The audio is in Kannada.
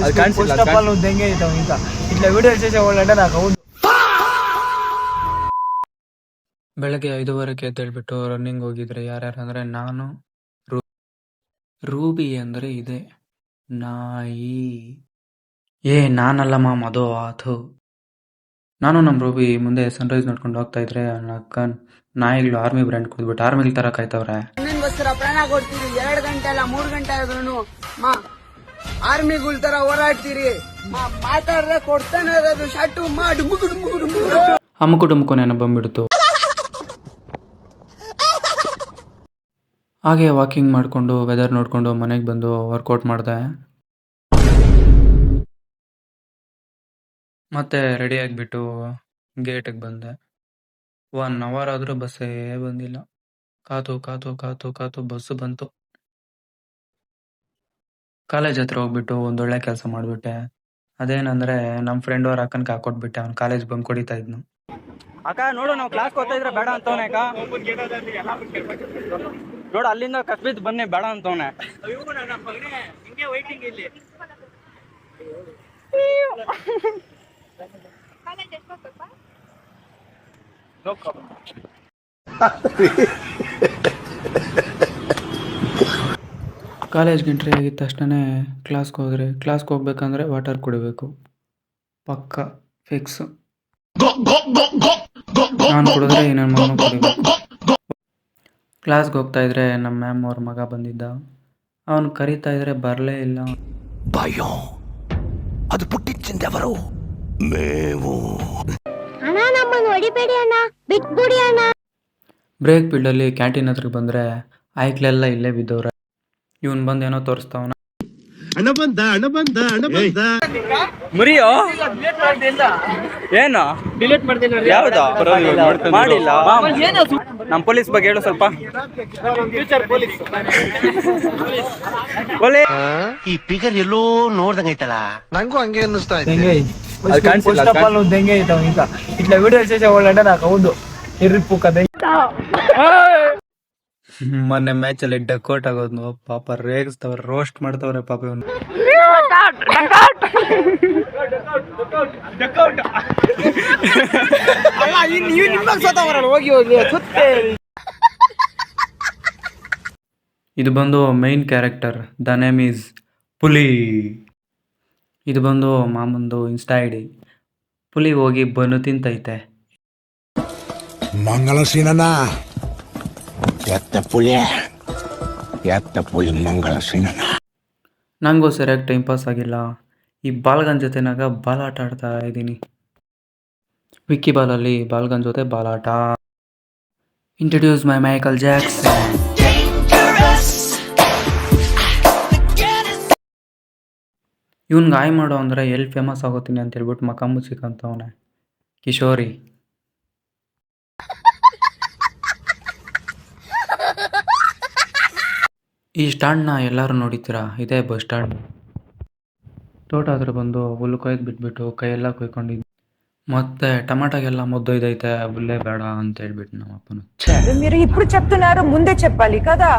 అది కాన్సెప్ట్ ఫస్ట్ ఆఫ్ ఆల్ నువ్వు దెంగే అవుతావు ఇంకా ఇట్లా వీడియోలు చేసేవాళ్ళంటే నాకు అవును. ಬೆಳಗ್ಗೆ 5:15ಕ್ಕೆ ಎದ್ದೇಳ್ಬಿಟ್ಟು ರನ್ನಿಂಗ್ ಹೋಗಿದ್ರೆ ಯಾರ್ಯಾರು ಅಂದ್ರೆ ನಾನು, ರೂಬಿ ಅಂದ್ರೆ ಇದೆ ನಾಯಿ. ನಾನಲ್ಲ ಮಾಮ್, ಅದು ಆತು. ನಾನು ನಮ್ಮ ರೂಬಿ ಮುಂದೆ ಸನ್ರೈಸ್ ನೋಡ್ಕೊಂಡು ಹೋಗ್ತಾ ಇದ್ರೆ ನಕ್ಕ ನಾಯಿಗಳು ಆರ್ಮಿ ಬ್ರ್ಯಾಂಡ್ ಕುಡಿದ್ಬಿಟ್ಟು ಆರ್ಮಿಲ್ ತರ ಕಾಯ್ತವ್ರೆ. ಇನ್ನೊಂದೋಸ್ಕರ ಪ್ರಾಣ ಕೊಡ್ತೀರಿ, 2 ಗಂಟೆ ಅಲ್ಲ 3 ಗಂಟೆ ಆದ್ರೂ ಆರ್ಮಿಗಳ ತರ ಹೋರಾಡ್ತೀರಿ. ಮಾತಾಡ್ರೆ ಕೊಡ್ತಾನೆ ಇರೋದು ಶಟು ಮಾಡಿ ಅಮ್ಮಕು ಡುಮ್ಕು ನೆನಪು ಬಂದ್ಬಿಡ್ತು. ಹಾಗೆ ವಾಕಿಂಗ್ ಮಾಡಿಕೊಂಡು ವೆದರ್ ನೋಡಿಕೊಂಡು ಮನೆಗೆ ಬಂದು ವರ್ಕೌಟ್ ಮಾಡಿದೆ. ಮತ್ತೆ ರೆಡಿ ಆಗಿಬಿಟ್ಟು ಗೇಟಿಗೆ ಬಂದೆ. 1 ಅವರ್ ಆದರೂ ಬಸ್ಸೇ ಬಂದಿಲ್ಲ. ಕಾತು ಕಾತು ಕಾತು ಕಾತು ಬಸ್ಸು ಬಂತು. ಕಾಲೇಜ್ ಹತ್ರ ಹೋಗ್ಬಿಟ್ಟು ಒಂದೊಳ್ಳೆ ಕೆಲಸ ಮಾಡಿಬಿಟ್ಟೆ. ಅದೇನಂದ್ರೆ ನಮ್ಮ ಫ್ರೆಂಡ್ ಅವ್ರ ಅಕ್ಕನ್ಗೆ ಹಾಕೊಟ್ಬಿಟ್ಟೆ. ಅವ್ನು ಕಾಲೇಜ್ ಬಂಕ್ ಹೊಡಿತಾ ಇದ್ನು. ಅಕ್ಕ ನೋಡು, ನಾವು ಕ್ಲಾಸ್ ಹೋಗ್ತಾ ಇದ್ರೆ ಬೇಡ ಅಂತವನೆ ಅಕ್ಕ. ನೋಡು ಅಲ್ಲಿಂದ ಕಸ್ಬಿದ್ ಬನ್ನಿ ಬೇಡ ಅಂತವನೆ. ಕಾಲೇಜ್ಗೆ ಎಂಟ್ರಿ ಆಗಿದ ತಕ್ಷಣ ಕ್ಲಾಸ್ಗೆ ಹೋದ್ರೆ, ಕ್ಲಾಸ್ಗೆ ಹೋಗ್ಬೇಕಂದ್ರೆ ವಾಟರ್ ಕುಡಿಬೇಕು, ಪಕ್ಕ ಫಿಕ್ಸ್. ನಾನು ಕುಡಿದ್ರೆ ಇನ್ನೊಂದು ಮಗನೂ ಕುಡಿಬೇಕು. ಕ್ಲಾಸ್ಗೆ ಹೋಗ್ತಾ ಇದ್ರೆ ನಮ್ಮ ಮ್ಯಾಮ್ ಅವ್ರ ಮಗ ಬಂದಿದ್ದ. ಅವನು ಕರೀತಾ ಇದ್ರೆ ಬರಲೇ ಇಲ್ಲ. ಭಯ ಅದು ಪುಟ್ಟಿಚ್ಚಿಂದವರು ಮೇವು. ಅಣ್ಣ ನಮ್ಮನ್ನು ಹೊಡಿಬೇಡಿ ಅಣ್ಣ, ಬಿಟ್ಬಿಡಿ ಅಣ್ಣ. ಬ್ರೇಕ್ ಫೀಲ್ಡಲ್ಲಿ ಕ್ಯಾಂಟೀನ್ ಹತ್ರಕ್ಕೆ ಬಂದರೆ ಆಯ್ಕ್ಲೆಲ್ಲ ಇಲ್ಲೇ ಬಿದ್ದವ್ರೆ. ಇವನು ಬಂದು ಏನೋ ತೋರಿಸ್ತಾವನ. ಮುರಿಯೋ ಏನು ಯಾವ್ದು ಮಾಡಿಲ್ಲ. ನಮ್ಮ ಪೊಲೀಸ್ ಬಗ್ಗೆ ಹೇಳು ಸ್ವಲ್ಪ. ಈ ಫಿಗರ್ ಎಲ್ಲೋ ನೋಡ್ದಂಗೈತಲ್ಲ, ನಂಗೂ ಹಂಗೆ ಅನ್ನಿಸ್ತಾ ಇದೆ. ಫಸ್ಟ್ ಆಫ್ ಆಲ್ నువ్వు దెంగే అవుతావు ఇంకా ఇట్లా వీడియోలు చేసేవాళ్ళంటే నాకు అవును ఇర్రిప్పు కదా. ಮೊನ್ನೆ ಮ್ಯಾಚಲ್ಲಿ ಡಕೌಟ್ ಆಗೋದು ಪಾಪ ರೇಗಿಸ್ತವ್ರೆ, ರೋಸ್ಟ್ ಮಾಡ್ತವ್ರೆ ಪಾಪ ಇವನು. ಇದು ಬಂದು main character, the name is ಪುಲಿ. ಇದು ಬಂದು ಮಾಮಂದು ಇನ್ಸ್ಟಾ ಐಡಿ. ಪುಲಿ ಹೋಗಿ ಬನ್ನು ತಿಂತೈತೆ. ಮಂಗಲ ಸೀನಣ್ಣ, ಎತ್ತ ಪುಲಿ ಮಂಗಳ ಸೀನಣ್ಣ. ನನಗೂ ಸರಿಯಾಗಿ ಟೈಮ್ ಪಾಸ್ ಆಗಿಲ್ಲ. ಈ ಬಾಲ್ಗನ್ ಜೊತೆನಾಗ ಬಾಲಾಟ ಆಡ್ತಾ ಇದ್ದೀನಿ. ವಿಕ್ಕಿ ಬಾಲಲ್ಲಿ ಬಾಲ್ಗನ್ ಜೊತೆ ಬಾಲಾಟ. ಇಂಟ್ರೊಡ್ಯೂಸ್ ಮೈ ಮೈಕಲ್ ಜಾಕ್ಸನ್. ಇವನ್ಗೆ ಆಯ್ ಮಾಡೋ ಅಂದರೆ ಎಲ್ಲಿ ಫೇಮಸ್ ಆಗೋತೀನಿ ಅಂತ ಹೇಳ್ಬಿಟ್ಟು ಮಕ ಮುಚ್ಚಿಕಂತವನೆ ಕಿಶೋರಿ. ಈ ಸ್ಟ್ಯಾಂಡ್ನ ಎಲ್ಲರೂ ನೋಡಿತೀರಾ, ಇದೇ ಬಸ್ ಸ್ಟ್ಯಾಂಡ್. ತೋಟ ಹತ್ರ ಬಂದು ಹುಲ್ಲು ಕೊಯ್ದು ಬಿಟ್ಬಿಟ್ಟು ಕೈಯೆಲ್ಲ ಕೊಯ್ಕೊಂಡಿದ್ದು. ಮತ್ತೆ ಟಮಾಟಾಗೆಲ್ಲ ಮುದ್ದೊಯ್ದೈತೆ, ಹುಲ್ಲೇ ಬೇಡ ಅಂತ ಹೇಳ್ಬಿಟ್ಟು ನಮ್ಮ ಅಪ್ಪನು. మీరు ఇప్పుడు చెప్తున్నారు, ముందే చెప్పాలి కదా.